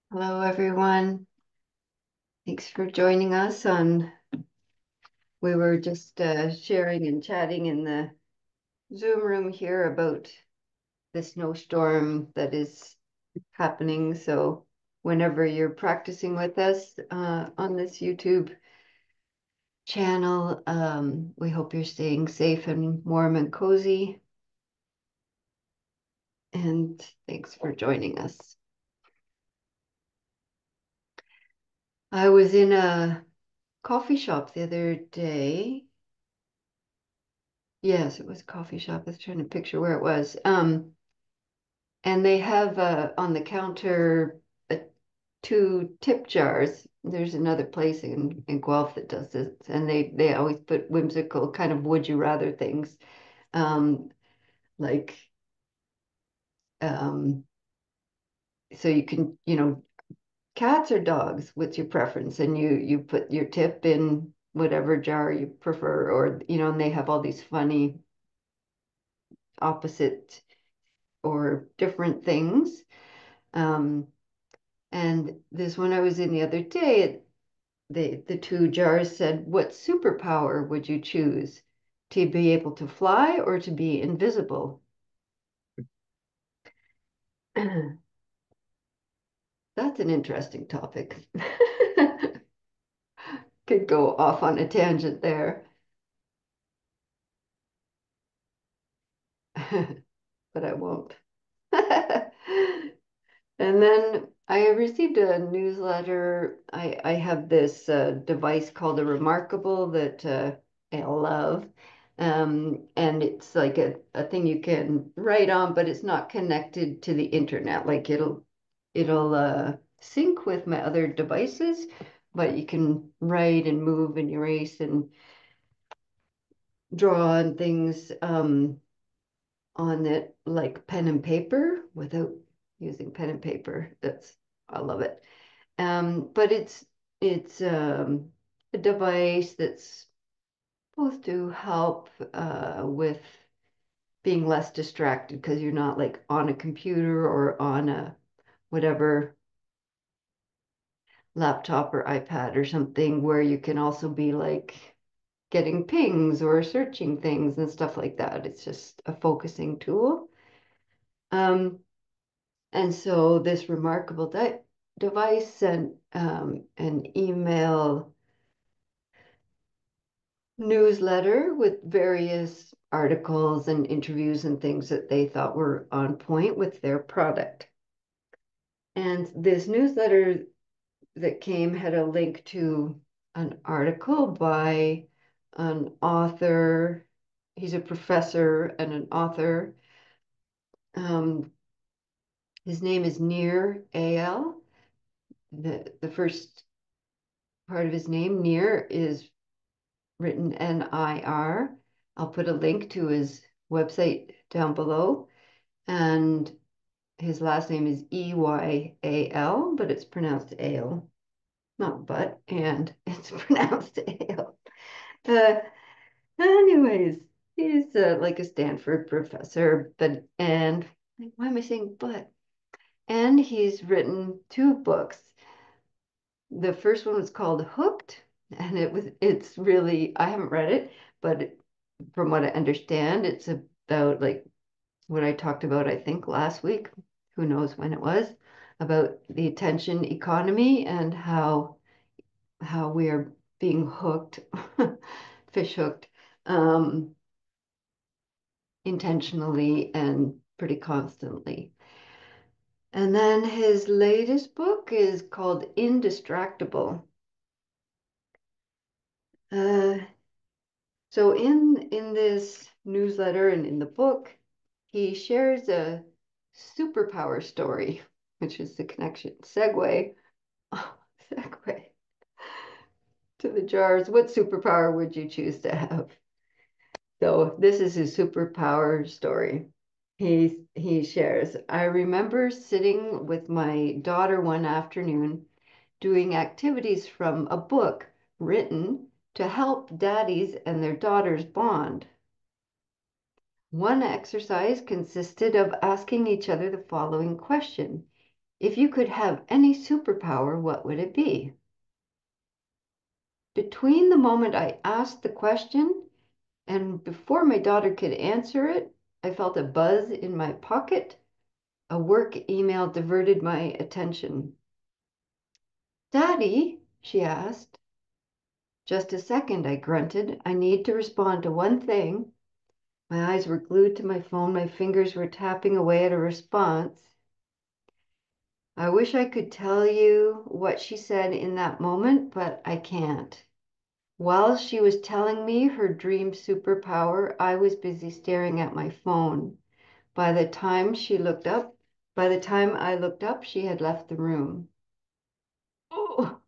Hello, everyone. Thanks for joining us we were just sharing and chatting in the Zoom room here about the snowstorm that is happening. So whenever you're practicing with us on this YouTube channel, we hope you're staying safe and warm and cozy. And thanks for joining us. I was in a coffee shop the other day. Yes, it was a coffee shop. I was trying to picture where it was. And they have on the counter uh, two tip jars. There's another place in Guelph that does this, and they always put whimsical kind of would you rather things, um, like um, so you can cats or dogs. What's your preference? And you put your tip in whatever jar you prefer, or and they have all these funny opposite or different things. Um, and this one I was in the other day, the two jars said, what superpower would you choose? To be able to fly or to be invisible? That's an interesting topic. Could go off on a tangent there, but I won't. And then I received a newsletter. I have this device called a Remarkable that I love. And it's like a thing you can write on, but it's not connected to the internet. Like it'll sync with my other devices, but you can write and move and erase and draw on things on it like pen and paper without using pen and paper. I love it. But it's a device that's supposed to help with being less distracted because you're not like on a computer or on a whatever laptop or iPad or something where you can also be like getting pings or searching things and stuff like that. It's just a focusing tool. Um, and so this remarkable device sent an email newsletter with various articles and interviews and things that they thought were on point with their product. And this newsletter that came had a link to an article by an author. He's a professor and an author. Um, his name is Nir Al. The first part of his name, Nir, is written Nir. I'll put a link to his website down below. And his last name is Eyal, but it's pronounced Ale. Not but, and it's pronounced Ale. Uh, anyways, he's like a Stanford professor, and why am I saying but? And he's written two books. The first one was called Hooked, and it's really, I haven't read it, but from what I understand, it's about like what I talked about, I think last week, who knows when it was, about the attention economy and how we are being hooked, fish hooked, um, intentionally and pretty constantly. And then his latest book is called Indistractable. Uh, so in this newsletter and in the book, he shares a superpower story, which is the connection segue. Oh, segue to the jars. What superpower would you choose to have? So this is his superpower story. He shares, I remember sitting with my daughter one afternoon doing activities from a book written to help daddies and their daughters bond. One exercise consisted of asking each other the following question. If you could have any superpower, what would it be? Between the moment I asked the question and before my daughter could answer it, I felt a buzz in my pocket. A work email diverted my attention. Daddy, she asked. Just a second, I grunted. I need to respond to one thing. My eyes were glued to my phone. My fingers were tapping away at a response. I wish I could tell you what she said in that moment, but I can't. While she was telling me her dream superpower, I was busy staring at my phone. By the time I looked up, she had left the room. Oh,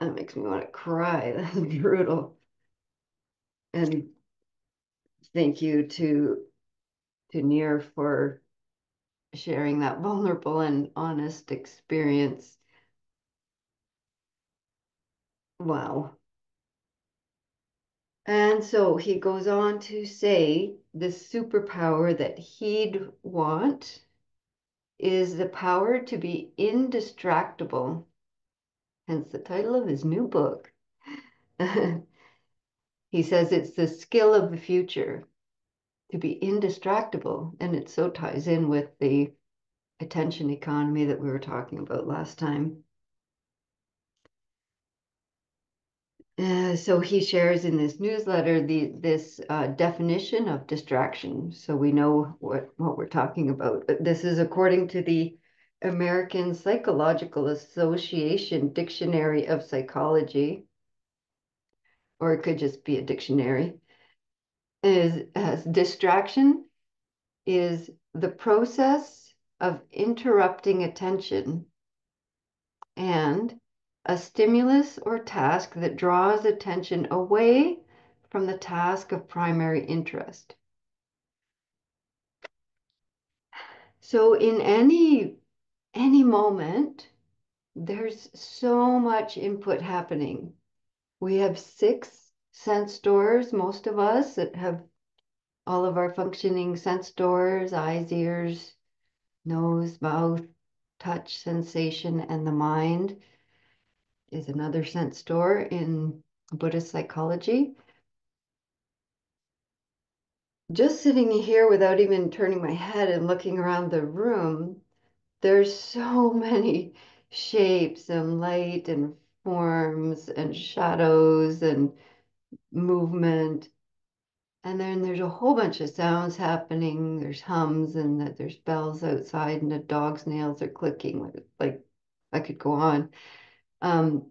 that makes me want to cry. That's brutal. And thank you to Near for sharing that vulnerable and honest experience. Wow. And so he goes on to say the superpower that he'd want is the power to be indistractable, hence the title of his new book. He says it's the skill of the future to be indistractable, and it so ties in with the attention economy that we were talking about last time. So he shares in this newsletter this definition of distraction, so we know what we're talking about. But this is according to the American Psychological Association Dictionary of Psychology, or it could just be a dictionary. Is as distraction is the process of interrupting attention and a stimulus or task that draws attention away from the task of primary interest. So in any moment, there's so much input happening. We have 6 sense doors, most of us that have all of our functioning sense doors, eyes, ears, nose, mouth, touch, sensation, and the mind is another sense door in Buddhist psychology. Just sitting here without even turning my head and looking around the room, there's so many shapes and light and forms and shadows and movement. And then there's a whole bunch of sounds happening. There's hums and there's bells outside and a dog's nails are clicking. Like I could go on. Um,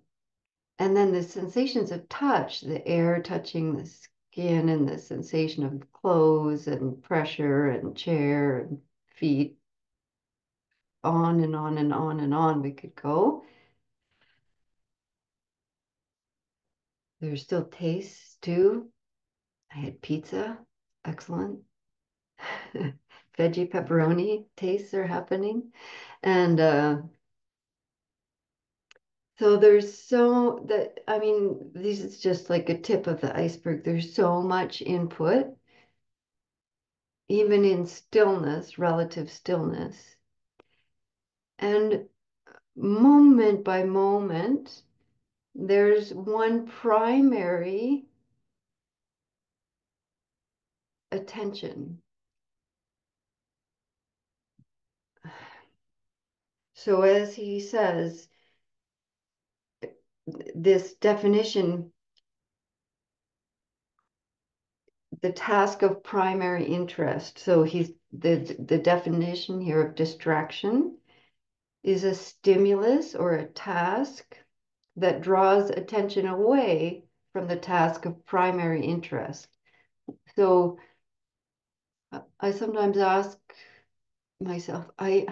and then the sensations of touch, the air touching the skin and the sensation of clothes and pressure and chair and feet, on and on and on and on we could go. There's still tastes too. I had pizza, excellent. Veggie pepperoni tastes are happening. And so there's so that, I mean, this is just like a tip of the iceberg. There's so much input, even in stillness, relative stillness. And moment by moment, there's one primary attention. So as he says, this definition, the task of primary interest. So he's the definition here of distraction is a stimulus or a task that draws attention away from the task of primary interest. So I sometimes ask myself, I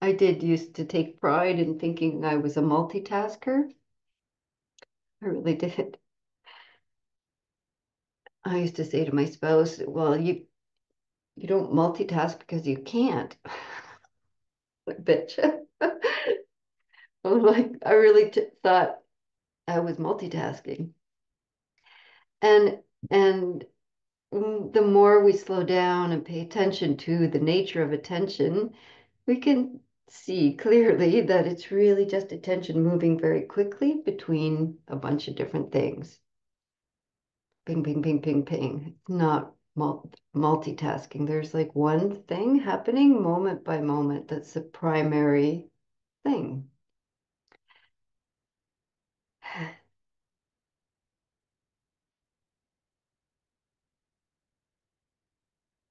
did used to take pride in thinking I was a multitasker. I really did. I used to say to my spouse, well, you don't multitask because you can't. Bitch. I'm like, I really thought I was multitasking. And and the more we slow down and pay attention to the nature of attention, we can see clearly that it's really just attention moving very quickly between a bunch of different things. Ping, ping, ping, ping, ping. It's not multitasking. There's like one thing happening moment by moment that's the primary thing.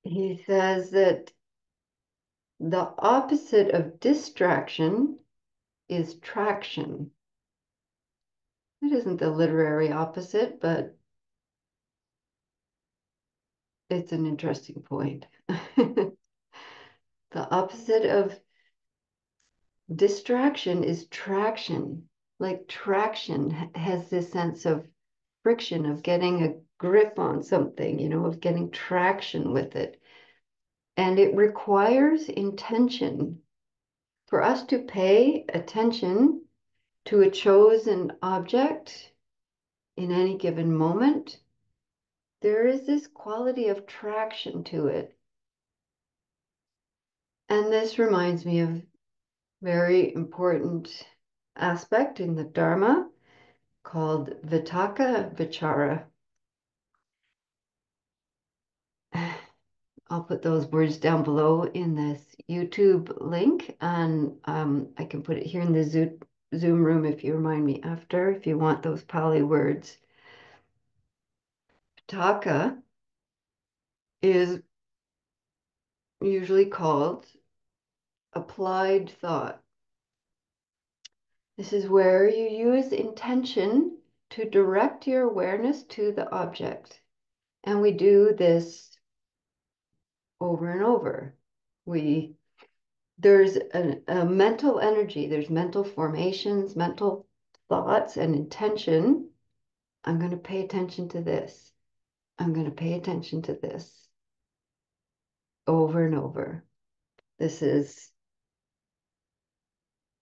He says that the opposite of distraction is traction. It isn't the literary opposite, but it's an interesting point. The opposite of distraction is traction. Like traction has this sense of friction, of getting a grip on something, of getting traction with it. And it requires intention. For us to pay attention to a chosen object in any given moment, there is this quality of traction to it. And this reminds me of very important aspect in the Dharma called vitakka-vicāra. I'll put those words down below in this YouTube link, and I can put it here in the Zoom room if you remind me after, if you want those Pali words. Vitakka is usually called applied thought. This is where you use intention to direct your awareness to the object. And we do this over and over. There's a mental energy, there's mental formations, mental thoughts, and intention. I'm going to pay attention to this. I'm going to pay attention to this over and over. This is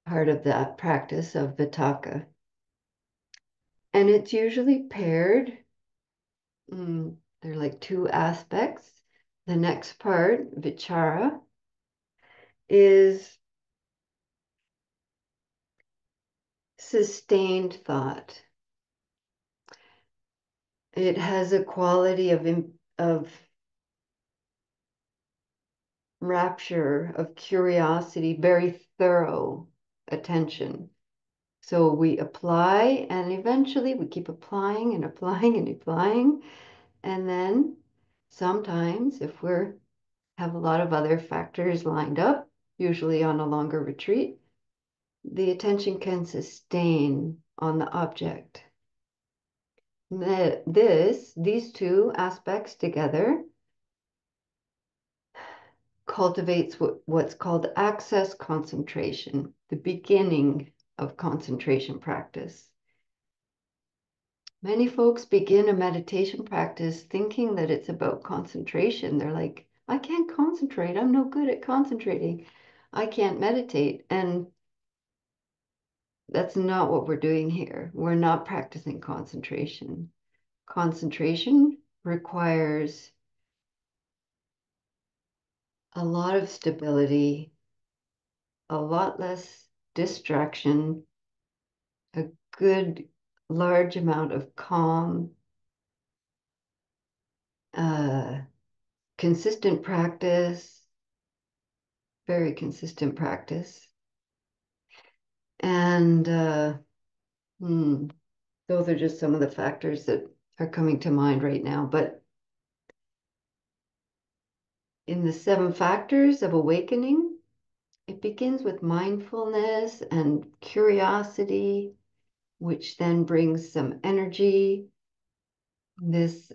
part of that practice of vitakka. And it's usually paired. They're like two aspects. The next part, vichara, is sustained thought. It has a quality of rapture, of curiosity, very thorough attention. So we apply, and eventually we keep applying and applying and applying. And then sometimes, if we have a lot of other factors lined up, usually on a longer retreat, the attention can sustain on the object. These two aspects together cultivates what's called access concentration, the beginning of concentration practice. Many folks begin a meditation practice thinking that it's about concentration. They're like, I can't concentrate. I'm no good at concentrating. I can't meditate. And that's not what we're doing here. We're not practicing concentration. Concentration requires a lot of stability, a lot less distraction, a good large amount of calm, uh, consistent practice, very consistent practice. And those are just some of the factors that are coming to mind right now. But in the 7 factors of awakening, it begins with mindfulness and curiosity, which then brings some energy. This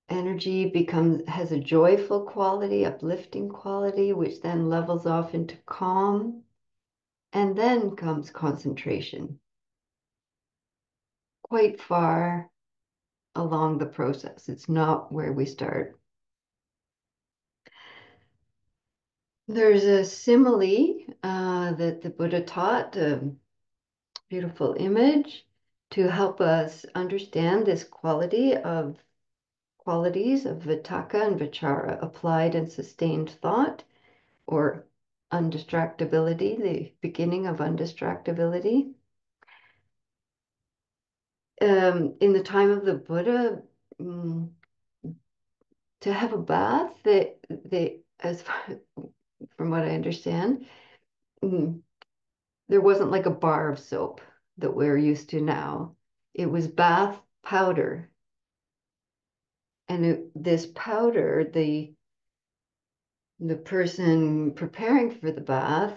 energy has a joyful quality, uplifting quality, which then levels off into calm. And then comes concentration, quite far along the process. It's not where we start. There's a simile that the Buddha taught, a beautiful image to help us understand this qualities of vitakka and vichara, applied and sustained thought. or undistractability, the beginning of undistractability. In the time of the Buddha, mm, to have a bath, as far, from what I understand, mm, there wasn't like a bar of soap that we're used to now. It was bath powder. And this powder, the person preparing for the bath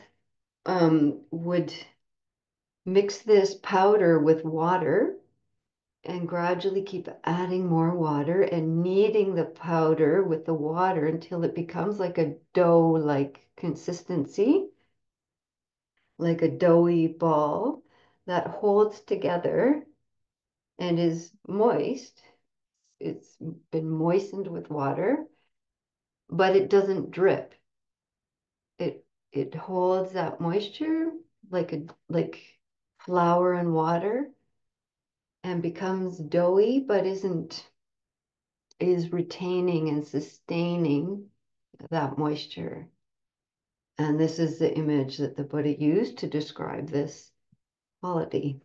would mix this powder with water and gradually keep adding more water and kneading the powder with the water until it becomes like a dough-like consistency, like a doughy ball that holds together and is moist. It's been moistened with water, but it doesn't drip. It holds that moisture like flour and water and becomes doughy, but is retaining and sustaining that moisture. And this is the image that the Buddha used to describe this quality.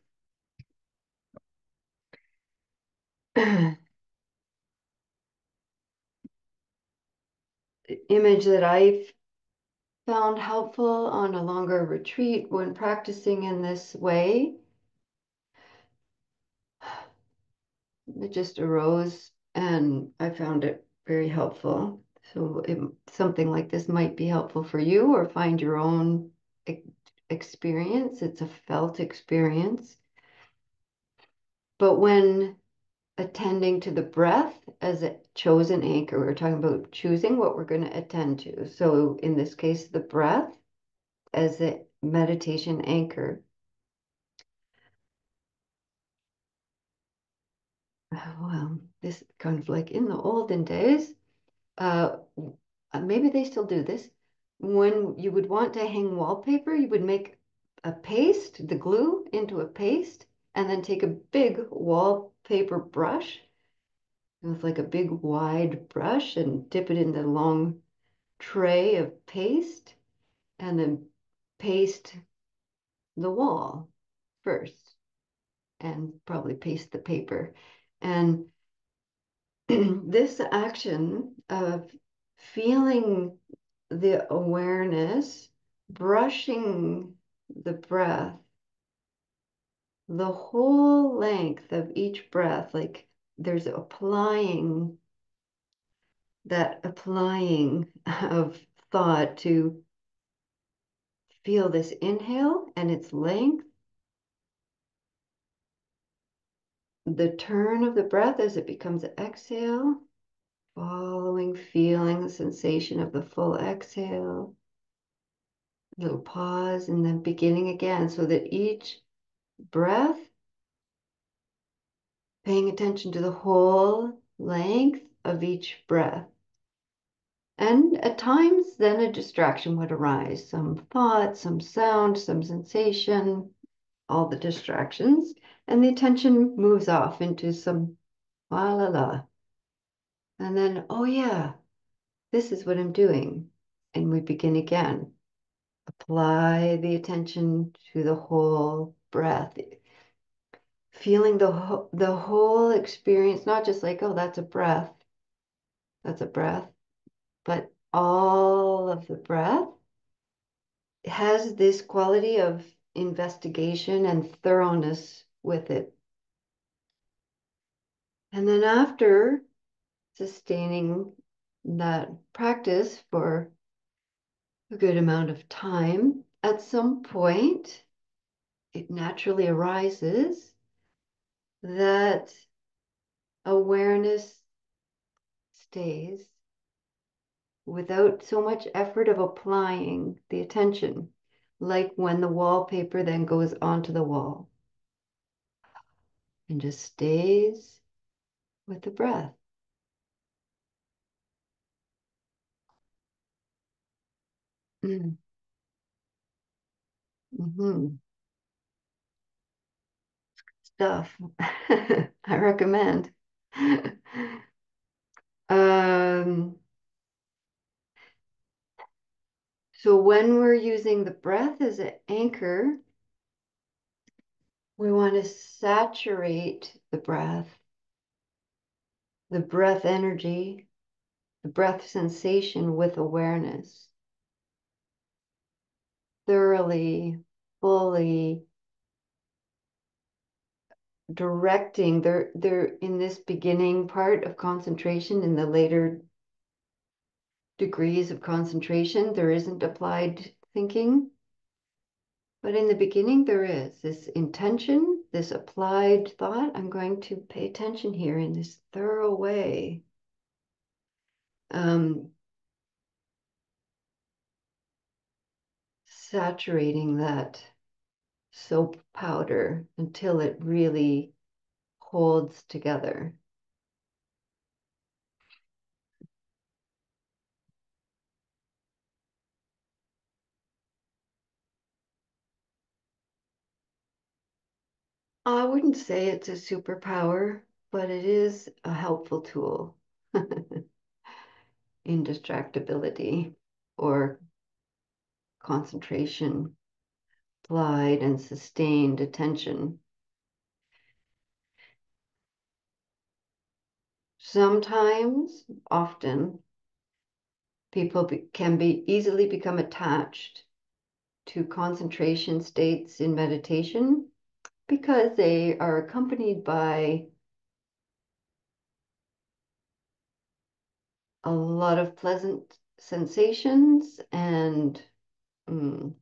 Image that I found helpful on a longer retreat when practicing in this way, it just arose and I found it very helpful. So something like this might be helpful for you, or find your own experience. It's a felt experience. But when attending to the breath as a chosen anchor, we're talking about choosing what we're going to attend to. So in this case, the breath as a meditation anchor. Well, this kind of like in the olden days, uh, maybe they still do this. When you would want to hang wallpaper, you would make a paste, the glue into a paste, and then take a big wallpaper brush with like a big wide brush and dip it in the long tray of paste, and then paste the wall first and probably paste the paper. And this action of feeling the awareness, brushing the breath, the whole length of each breath, like there's applying of thought to feel this inhale and its length, the turn of the breath as it becomes exhale, following, feeling the sensation of the full exhale, a little pause, and then beginning again, so that each breath, paying attention to the whole length of each breath. And at times, then a distraction would arise, some thought, some sound, some sensation, all the distractions, and the attention moves off into some la la la. And then, oh yeah, this is what I'm doing. And we begin again. Apply the attention to the whole breath, feeling the whole experience, not just like, oh, that's a breath, but all of the breath has this quality of investigation and thoroughness with it. And then after sustaining that practice for a good amount of time, at some point, it naturally arises that awareness stays without so much effort of applying the attention, like when the wallpaper then goes onto the wall and just stays with the breath. Mm. Mm-hmm. Stuff. I recommend. Um, So when we're using the breath as an anchor, we want to saturate the breath energy, the breath sensation with awareness, thoroughly, fully directing. They're in this beginning part of concentration. In the later degrees of concentration, there isn't applied thinking. But in the beginning, there is this intention, this applied thought. I'm going to pay attention here in this thorough way. Saturating that soap powder until it really holds together. I wouldn't say it's a superpower, but it is a helpful tool. Indistractability or concentration, applied and sustained attention. Sometimes, often, people can be easily become attached to concentration states in meditation because they are accompanied by a lot of pleasant sensations and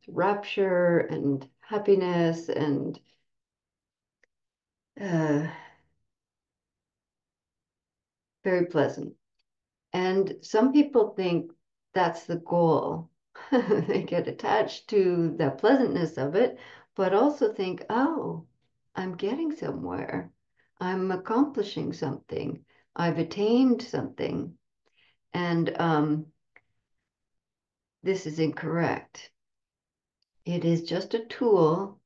rapture and happiness and uh, very pleasant. And some people think that's the goal. They get attached to the pleasantness of it, but also think, oh, I'm getting somewhere. I'm accomplishing something. I've attained something. And this is incorrect. It is just a tool,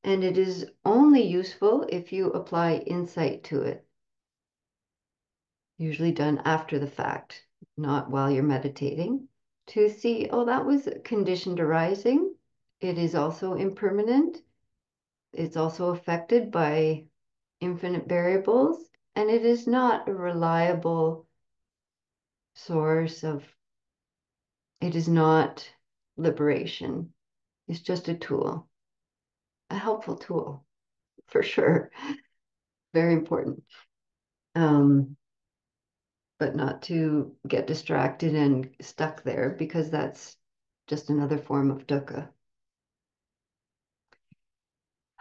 and it is only useful if you apply insight to it, usually done after the fact, not while you're meditating, to see, oh, that was conditioned arising. It is also impermanent. It's also affected by infinite variables, and it is not a reliable source of, it is not liberation. It's just a tool, a helpful tool, for sure. Very important. Um, but not to get distracted and stuck there because that's just another form of dukkha.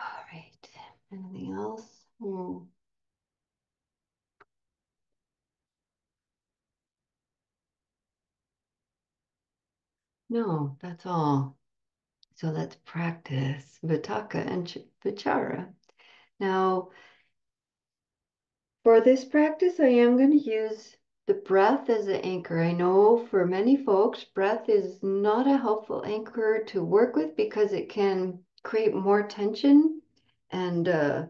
All right. Anything else? No, that's all. So let's practice vitakka and vichara. Now, for this practice, I am going to use the breath as an anchor. I know for many folks, breath is not a helpful anchor to work with because it can create more tension and the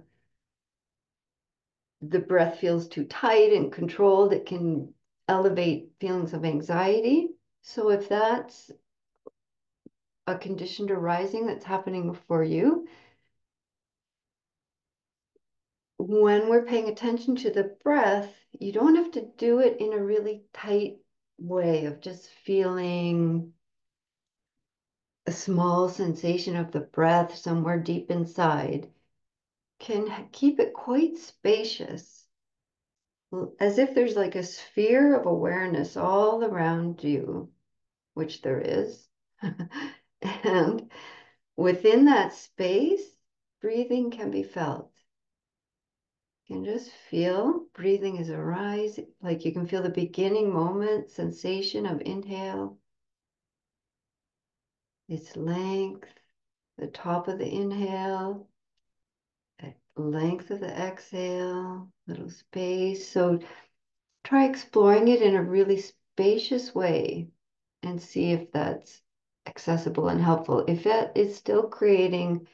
breath feels too tight and controlled. It can elevate feelings of anxiety. So if that's a conditioned arising that's happening for you, when we're paying attention to the breath, you don't have to do it in a really tight way of just feeling a small sensation of the breath somewhere deep inside. Can keep it quite spacious, as if there's like a sphere of awareness all around you, which there is. And within that space, breathing can be felt. You can just feel breathing is arising, like you can feel the beginning moment sensation of inhale, its length, the top of the inhale, the length of the exhale, little space. So try exploring it in a really spacious way and see if that's accessible and helpful. If that is still creating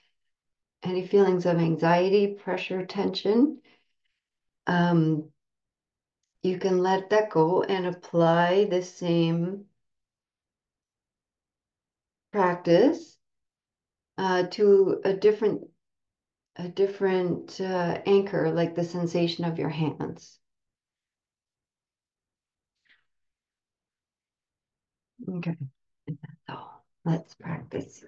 any feelings of anxiety, pressure, tension, um, you can let that go and apply the same practice to a different anchor, like the sensation of your hands. Okay, so let's practice.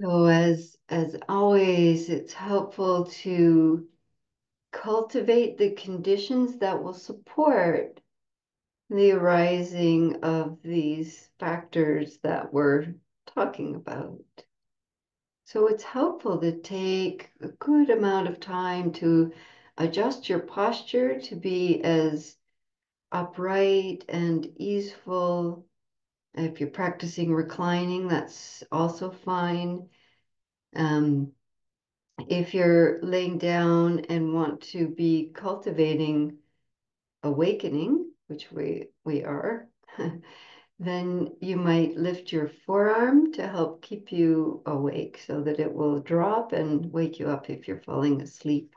So as always, it's helpful to cultivate the conditions that will support the arising of these factors that we're talking about. So it's helpful to take a good amount of time to adjust your posture to be as upright and easeful. If you're practicing reclining, that's also fine. Um, if you're laying down and want to be cultivating awakening, which we are, then you might lift your forearm to help keep you awake so that it will drop and wake you up if you're falling asleep.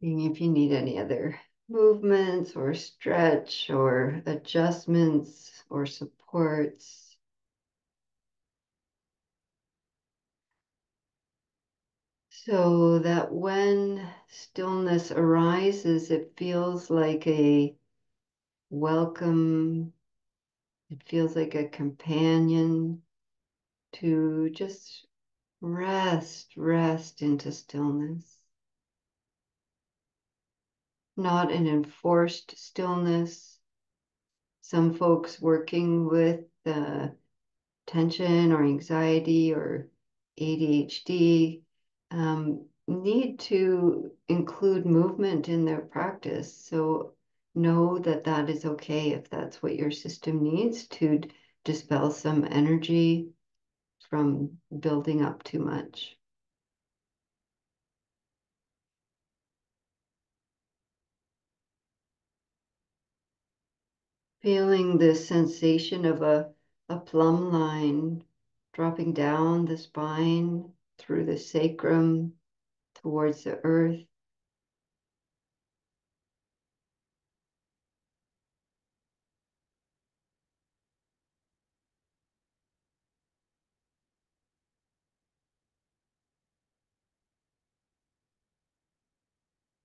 And if you need any other movements or stretch or adjustments or supports. So that when stillness arises, it feels like a welcome, it feels like a companion to just rest into stillness. Not an enforced stillness. Some folks working with tension or anxiety or ADHD need to include movement in their practice. So know that that is okay if that's what your system needs to dispel some energy from building up too much. Feeling this sensation of a plumb line dropping down the spine through the sacrum towards the earth.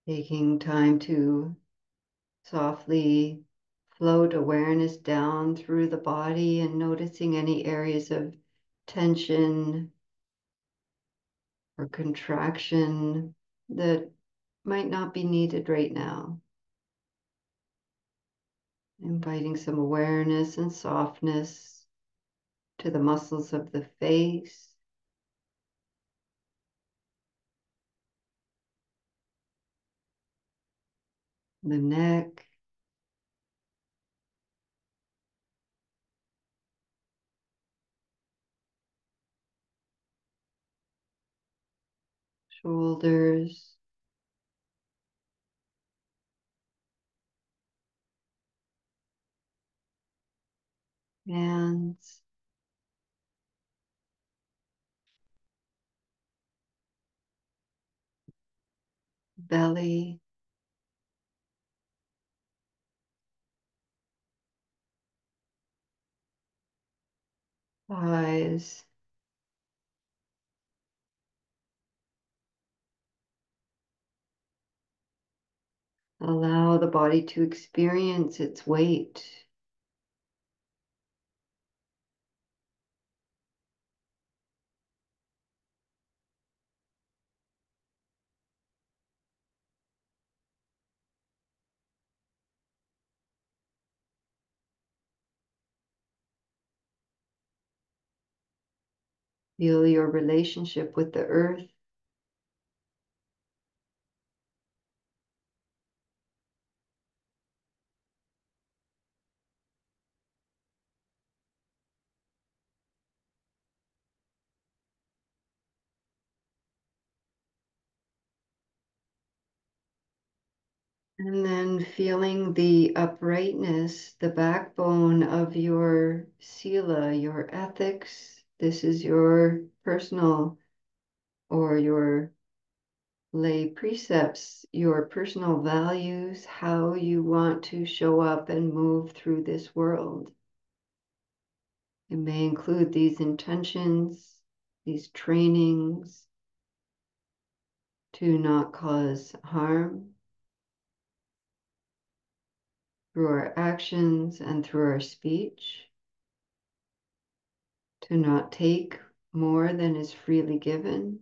Taking time to softly float awareness down through the body and noticing any areas of tension or contraction that might not be needed right now. Inviting some awareness and softness to the muscles of the face, the neck, shoulders, hands, belly, thighs. Allow the body to experience its weight. Feel your relationship with the earth. And then feeling the uprightness, the backbone of your sila, your ethics. This is your personal or your lay precepts, your personal values, how you want to show up and move through this world. It may include these intentions, these trainings to not cause harm through our actions and through our speech, to not take more than is freely given,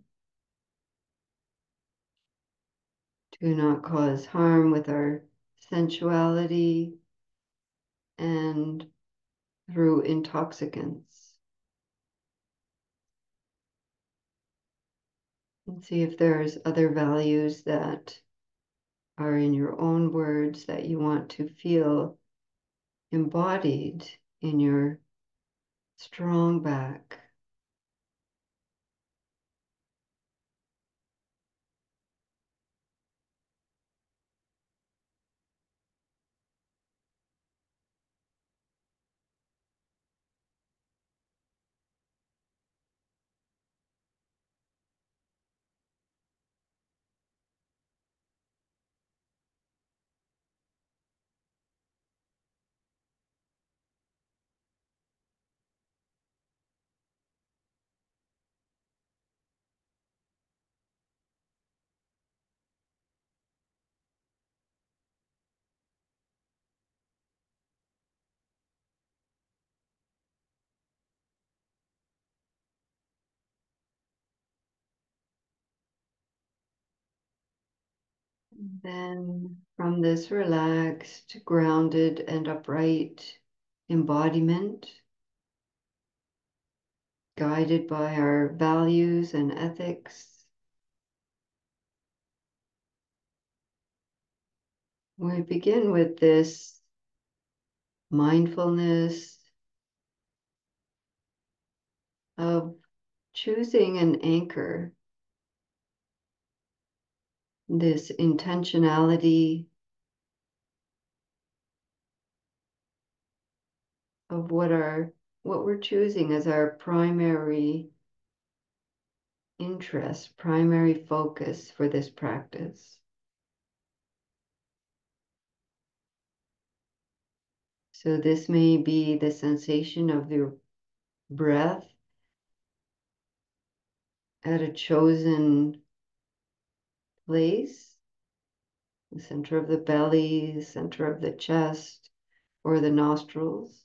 to not cause harm with our sensuality and through intoxicants. And see if there's other values that are in your own words that you want to feel embodied in your strong back. Then from this relaxed, grounded, and upright embodiment, guided by our values and ethics, we begin with this mindfulness of choosing an anchor, this intentionality of what we're choosing as our primary interest, primary focus for this practice. So this may be the sensation of your breath at a chosen place, the center of the belly, the center of the chest, or the nostrils.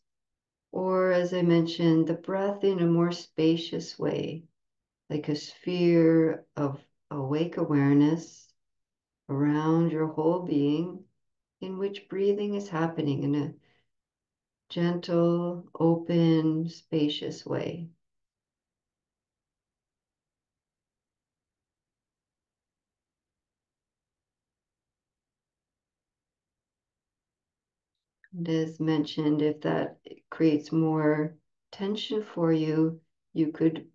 Or, as I mentioned, the breath in a more spacious way, like a sphere of awake awareness around your whole being, in which breathing is happening in a gentle, open, spacious way. And as mentioned, if that creates more tension for you, you could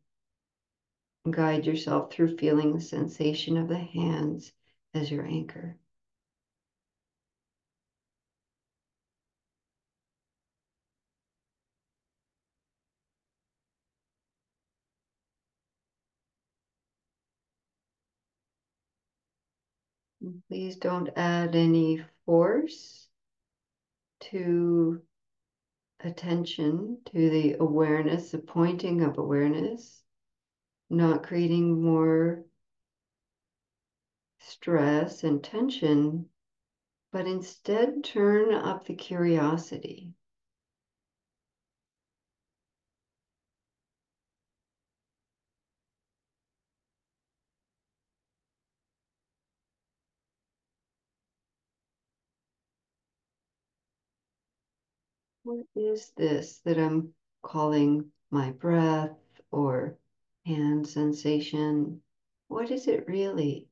guide yourself through feeling the sensation of the hands as your anchor. And please don't add any force to attention, to the awareness, the pointing of awareness, not creating more stress and tension, but instead turn up the curiosity. What is this that I'm calling my breath or hand sensation? What is it really?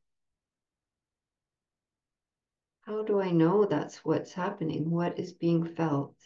How do I know that's what's happening? What is being felt?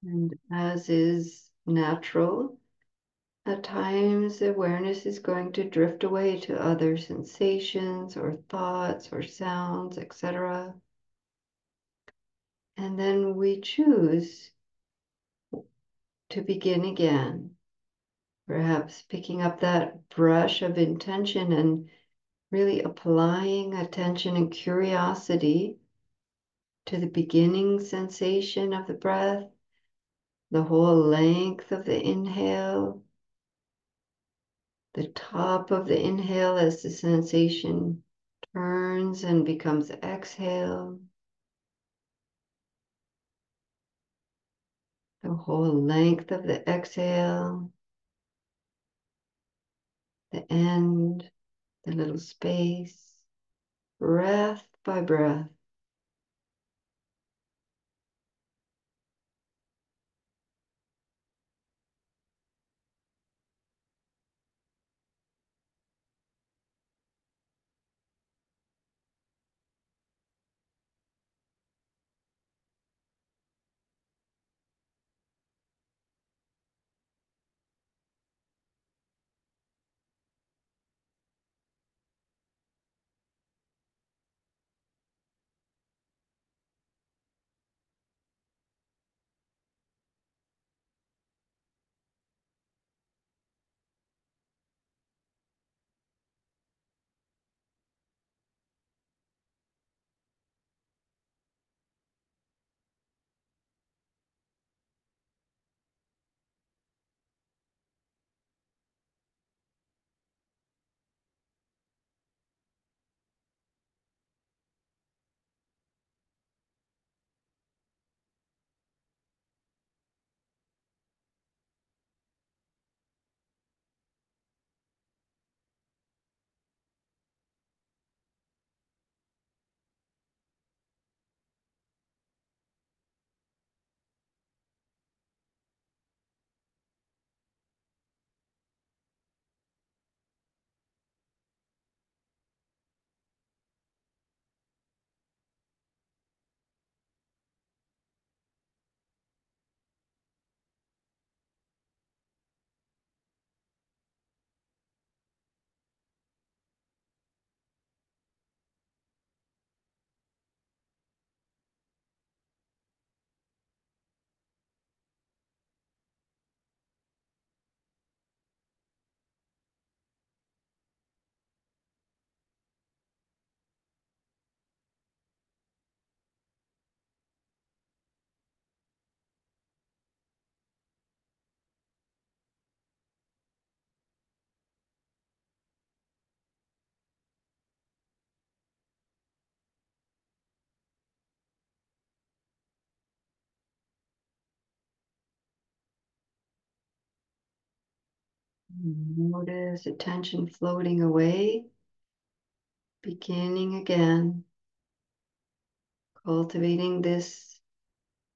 And as is natural, at times awareness is going to drift away to other sensations or thoughts or sounds, etc. And then we choose to begin again, perhaps picking up that brush of intention and really applying attention and curiosity to the beginning sensation of the breath, the whole length of the inhale, the top of the inhale as the sensation turns and becomes exhale, the whole length of the exhale, the end, the little space, breath by breath. Notice attention floating away, beginning again, cultivating this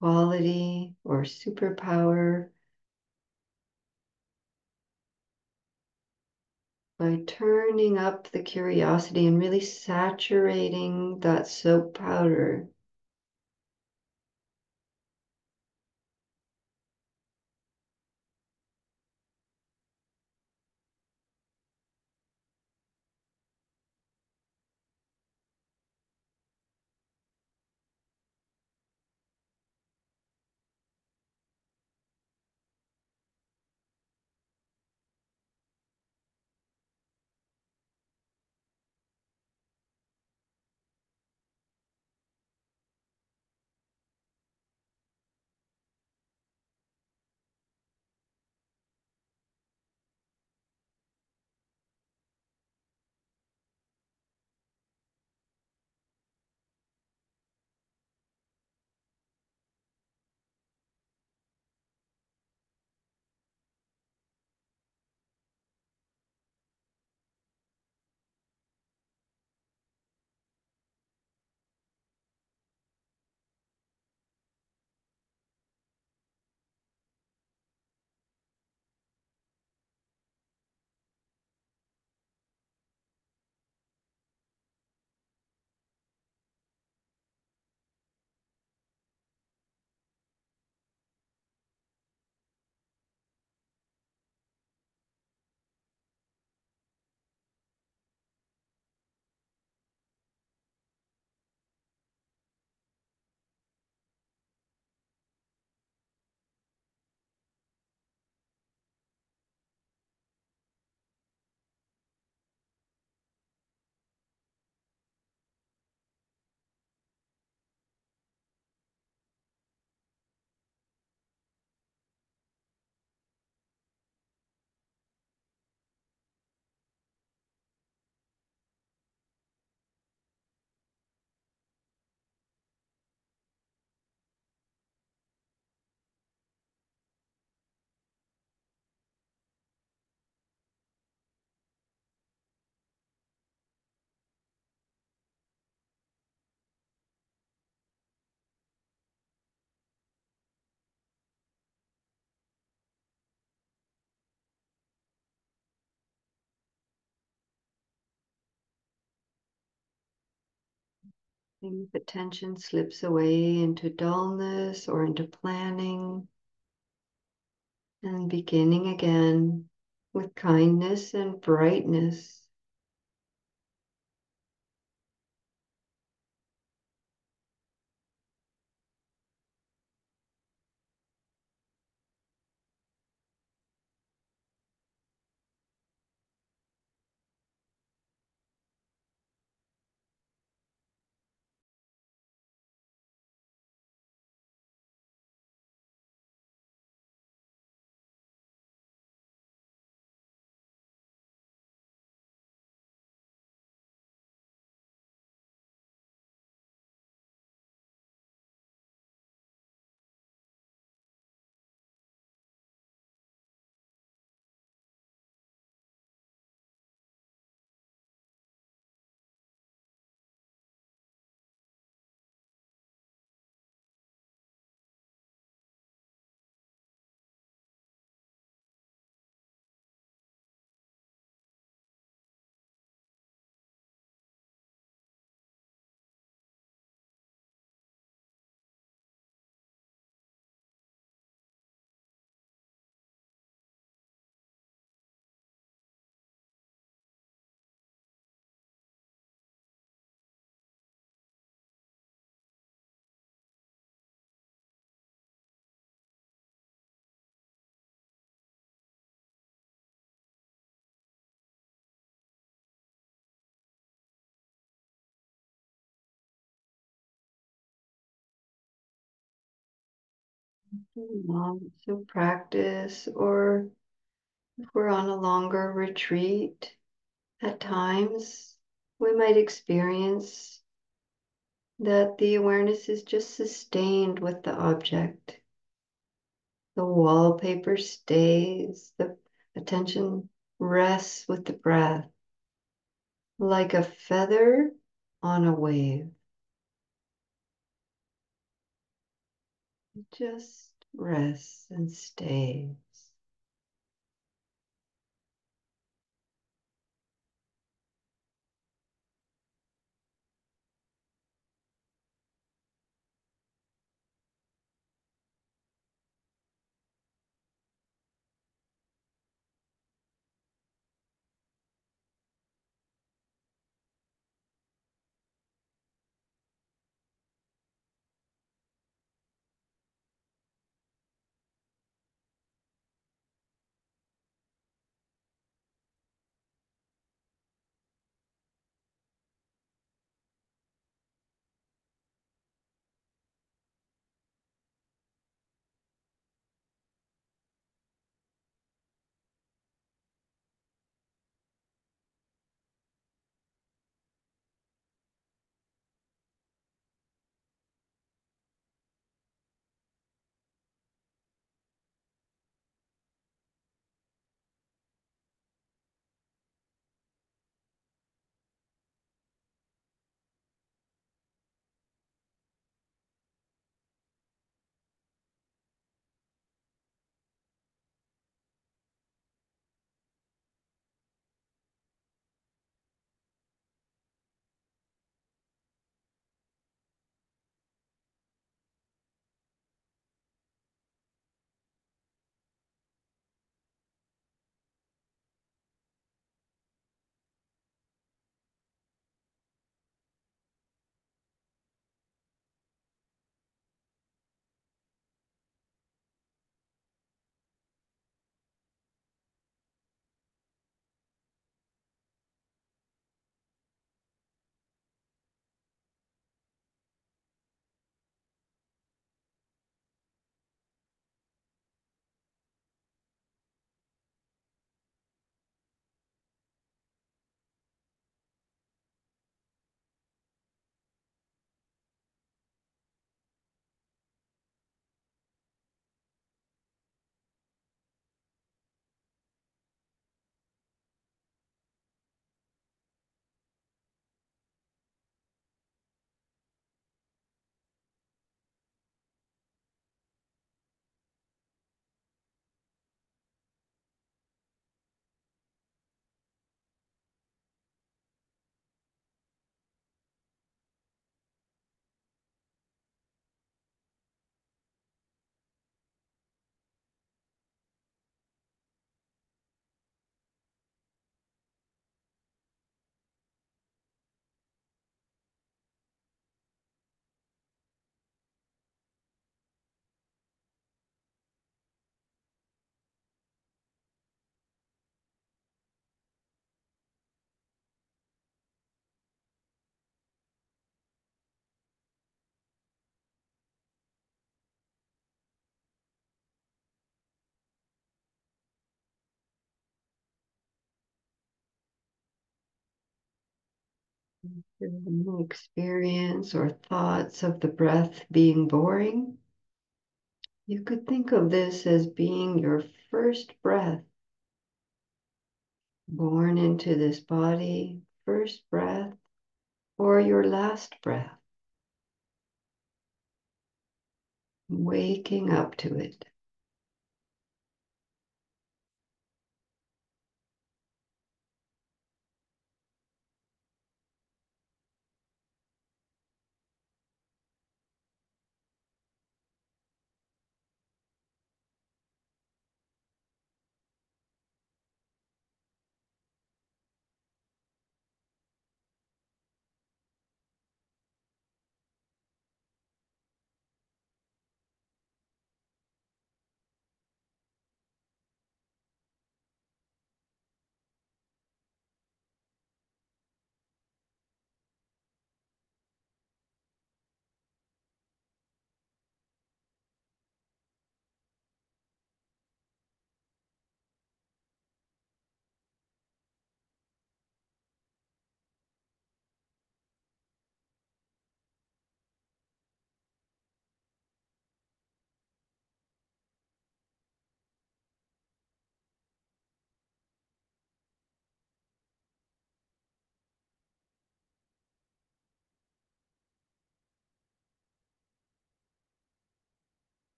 quality or superpower by turning up the curiosity and really saturating that soap powder. If attention slips away into dullness or into planning, and beginning again with kindness and brightness. Months of practice, or if we're on a longer retreat, at times we might experience that the awareness is just sustained with the object. The wallpaper stays, the attention rests with the breath, like a feather on a wave. It just rests and stays. Experience or thoughts of the breath being boring, you could think of this as being your first breath, born into this body, first breath, or your last breath, waking up to it.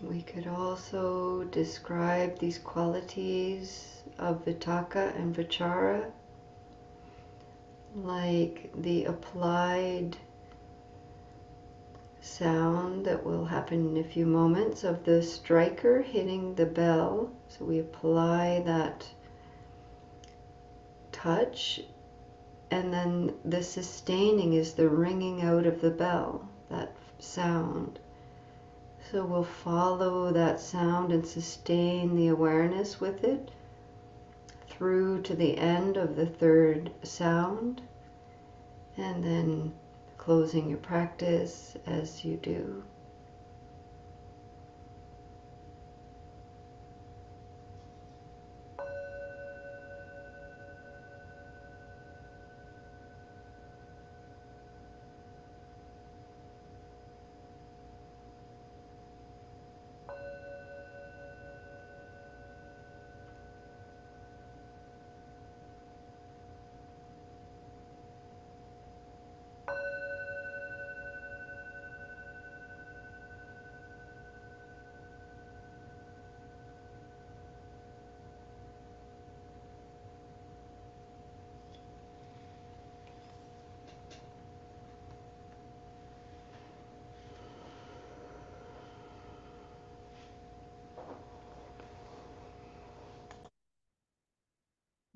We could also describe these qualities of vitakka and vichara like the applied sound that will happen in a few moments of the striker hitting the bell. So we apply that touch, and then the sustaining is the ringing out of the bell, that sound. So we'll follow that sound and sustain the awareness with it through to the end of the third sound, and then closing your practice as you do.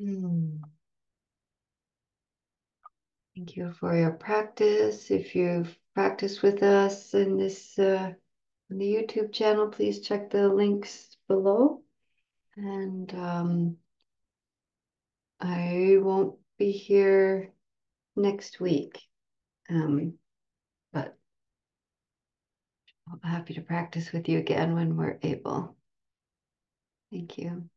Mm. Thank you for your practice. If you've practiced with us in this on the YouTube channel, please check the links below. And I won't be here next week, but I'm happy to practice with you again when we're able. Thank you.